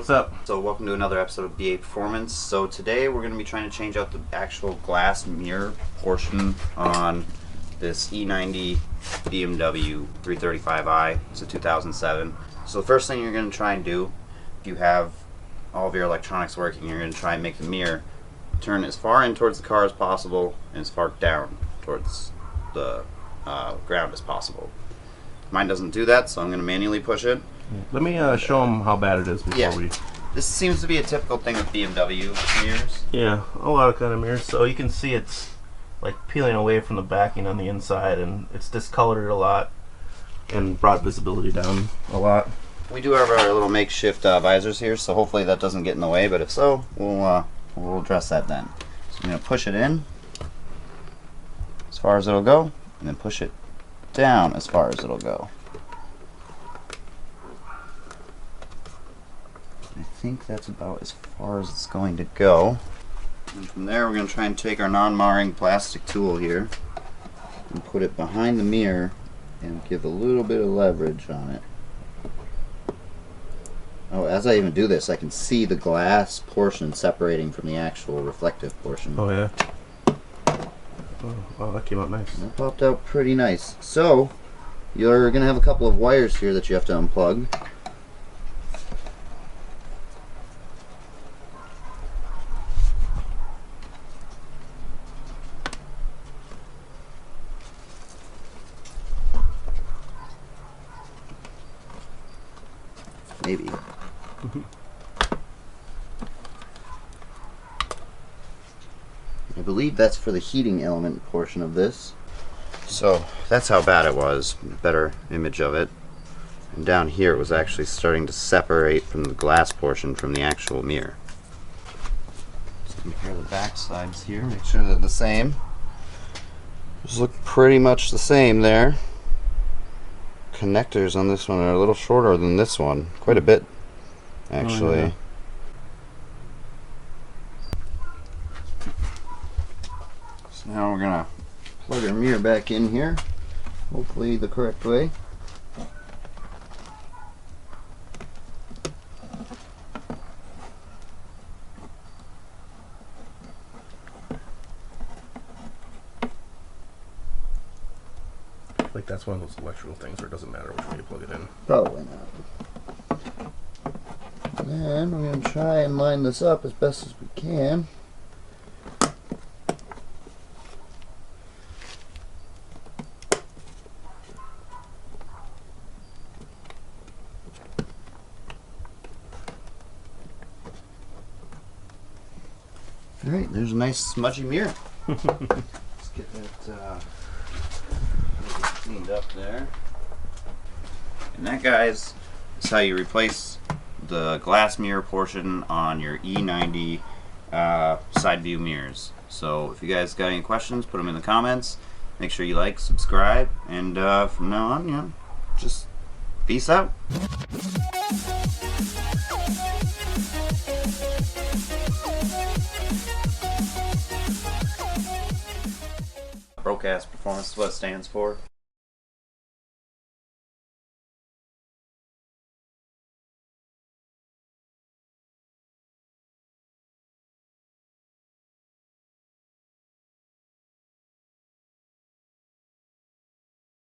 what's up? So welcome to another episode of BA Performance. So today we're going to be trying to change out the actual glass mirror portion on this E90 BMW 335i. It's a 2007. So the first thing you're going to try and do, if you have all of your electronics working, you're going to try and make the mirror turn as far in towards the car as possible and as far down towards the ground as possible. Mine doesn't do that, so I'm going to manually push it. Let me show them how bad it is before we... This seems to be a typical thing with BMW mirrors. Yeah, a lot of kind of mirrors. So you can see it's like peeling away from the backing on the inside, and it's discolored a lot and brought visibility down a lot. We do have our little makeshift visors here, so hopefully that doesn't get in the way, but if so, we'll address that then. So I'm going to push it in as far as it'll go, and then push it down as far as it'll go. I think that's about as far as it's going to go. And from there we're going to try and take our non-marring plastic tool here and put it behind the mirror and give a little bit of leverage on it. Oh, as I even do this, I can see the glass portion separating from the actual reflective portion. Oh yeah. Oh, wow, that came out nice. That popped out pretty nice. So, you're going to have a couple of wires here that you have to unplug. Maybe. I believe that's for the heating element portion of this. So that's how bad it was. Better image of it. And down here it was actually starting to separate from the glass portion from the actual mirror. Let's compare the back sides here, make sure they're the same. Those look pretty much the same there. Connectors on this one are a little shorter than this one, quite a bit actually. Oh, yeah. So now we're gonna plug our mirror back in here, hopefully the correct way. Like that's one of those electrical things where it doesn't matter which way you plug it in. Probably not. And we're going to try and line this up as best as we can. Alright, there's a nice smudgy mirror. Let's get that cleaned up there. And that, guys, is how you replace the glass mirror portion on your E90 side view mirrors. So if you guys got any questions, put them in the comments. Make sure you like, subscribe, and from now on, you know, just peace out. Broadcast Performance is what it stands for.